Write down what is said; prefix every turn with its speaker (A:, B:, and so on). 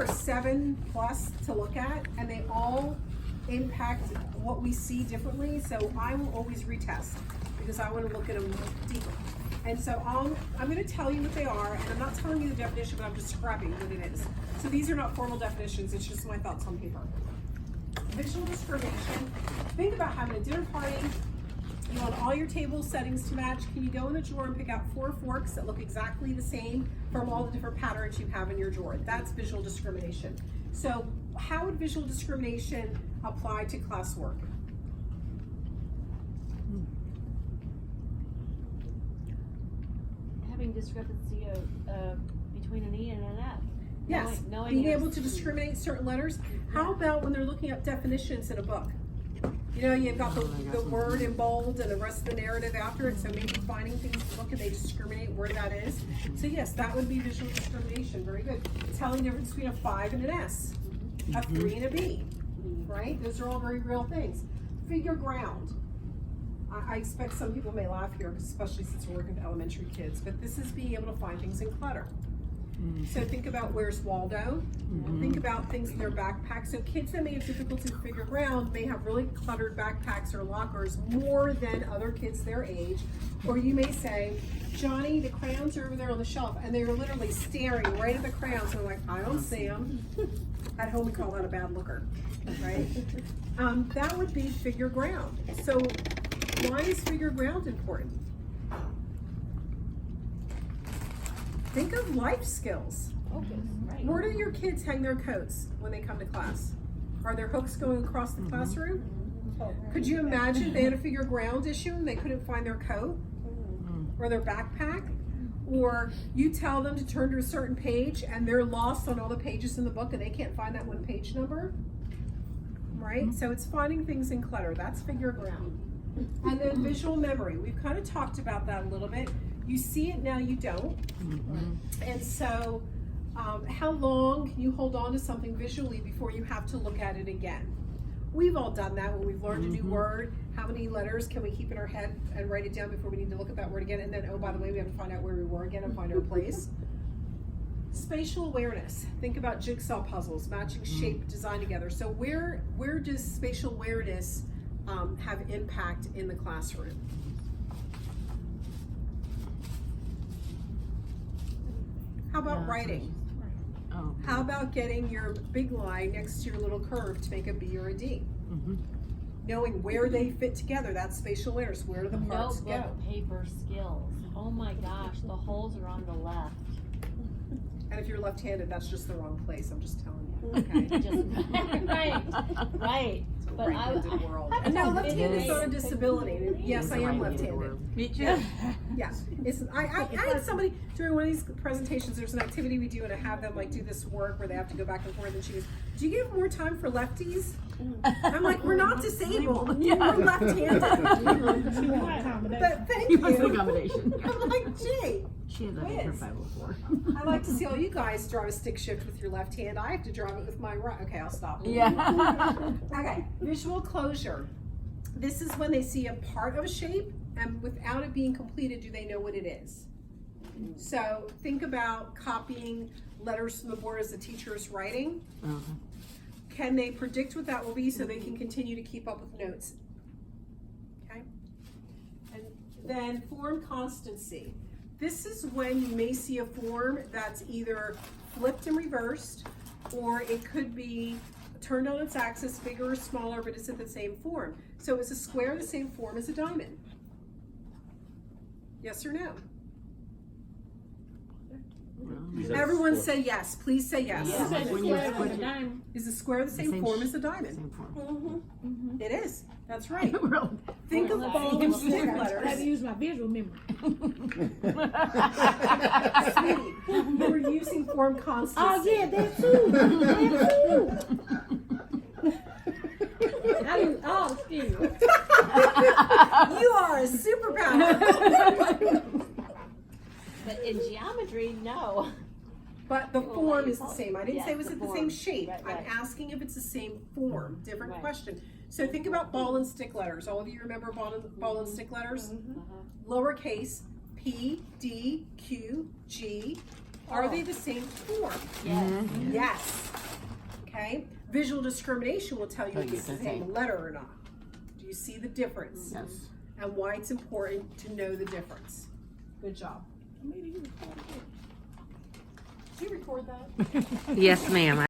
A: 7+ to look at, and they all impact what we see differently. So I will always retest because I want to look at them deeper. And so I'm going to tell you what they are, and I'm not telling you the definition, but I'm describing what it is. So these are not formal definitions, it's just my thoughts on paper. Visual discrimination. Think about having a dinner party. You want all your table settings to match. Can you go in a drawer and pick out 4 forks that look exactly the same from all the different patterns you have in your drawer? That's visual discrimination. So how would visual discrimination apply to classwork?
B: Having discrepancy between an E and an F.
A: Yes,
B: knowing
A: being able to discriminate certain letters. How about when they're looking up definitions in a book? You know, you've got the word in bold and the rest of the narrative after it, so maybe finding things in the book and they discriminate where that is. So yes, that would be visual discrimination. Very good. Telling the difference between a 5 and an S, a 3 and a B, right? Those are all very real things. Figure ground. I expect some people may laugh here, especially since we're working with elementary kids, but this is being able to find things in clutter. So think about where's Waldo. Think about things in their backpack. So kids that may have difficulty with figure ground may have really cluttered backpacks or lockers more than other kids their age. Or you may say, Johnny, the crayons are over there on the shelf, and they're literally staring right at the crayons. So I'm like, I don't see them. At home we call that a bad looker, right? That would be figure ground. So why is figure ground important? Think of life skills.
B: Focus, right.
A: Where do your kids hang their coats when they come to class? Are there hooks going across the classroom? Could you imagine if they had a figure ground issue and they couldn't find their coat or their backpack? Or you tell them to turn to a certain page and they're lost on all the pages in the book and they can't find that one page number? Right? So it's finding things in clutter. That's figure ground. And then visual memory. We've kind of talked about that a little bit. You see it now, you don't. And so how long can you hold on to something visually before you have to look at it again? We've all done that when we've learned a new word. How many letters can we keep in our head and write it down before we need to look at that word again? And then, oh, by the way, we have to find out where we were again and find our place. Spatial awareness. Think about jigsaw puzzles, matching shape, design together. So where does spatial awareness have impact in the classroom? How about writing? How about getting your big line next to your little curve to make a B or a D? Knowing where they fit together, that's spatial awareness. Where do the parts go?
B: Notebook paper skills. Oh my gosh, the holes are on the left.
A: And if you're left-handed, that's just the wrong place. I'm just telling you. Okay.
B: Right. But
A: right-handed world. And no, left-handed is not a disability. Yes, I am left-handed.
C: Me too.
A: Yes. I had somebody during one of these presentations, there's an activity we do and I have them like do this work where they have to go back and forth and she goes, do you give more time for lefties? I'm like, we're not disabled. We're left-handed. But thank you.
C: What's the combination?
A: I'm like, gee.
C: She had that in her 504.
A: I like to see all you guys drive a stick shift with your left hand. I have to drive it with my right. Okay, I'll stop.
C: Yeah.
A: Okay, visual closure. This is when they see a part of a shape and without it being completed, do they know what it is? So think about copying letters from the board as the teacher is writing. Can they predict what that will be so they can continue to keep up with notes? Okay. And then form constancy. This is when you may see a form that's either flipped and reversed, or it could be turned on its axis, bigger or smaller, but it's in the same form. So is a square the same form as a diamond? Yes or no? Everyone say yes. Please say yes. Is a square the same form as a diamond?
C: Same form.
A: It is. That's right.
C: Really?
A: Think of ball and stick
D: I had to
A: letters.
D: use my visual memory.
A: Sweetie, you were using form constancy.
D: Oh yeah, that too. That too. I use all the skills.
A: You are a superpower.
B: But in geometry, no.
A: But the form is the same. I didn't say was
B: Yes,
A: it
B: the
A: the same
B: form.
A: shape.
B: Right,
A: I'm
B: right.
A: asking if it's the same form. Different
B: Right.
A: question. So think about ball and stick letters. All of you remember ball and stick letters? Lowercase P, D, Q, G. Are they the same form?
B: Yes.
A: Yes. Visual discrimination will tell you
C: Tell
A: if
C: you
A: it's the
C: the
A: same
C: same.
A: letter or not. Do you see the difference?
C: Yes.
A: And why it's important to know the difference. Good job. Did you record that?
E: Yes, ma'am.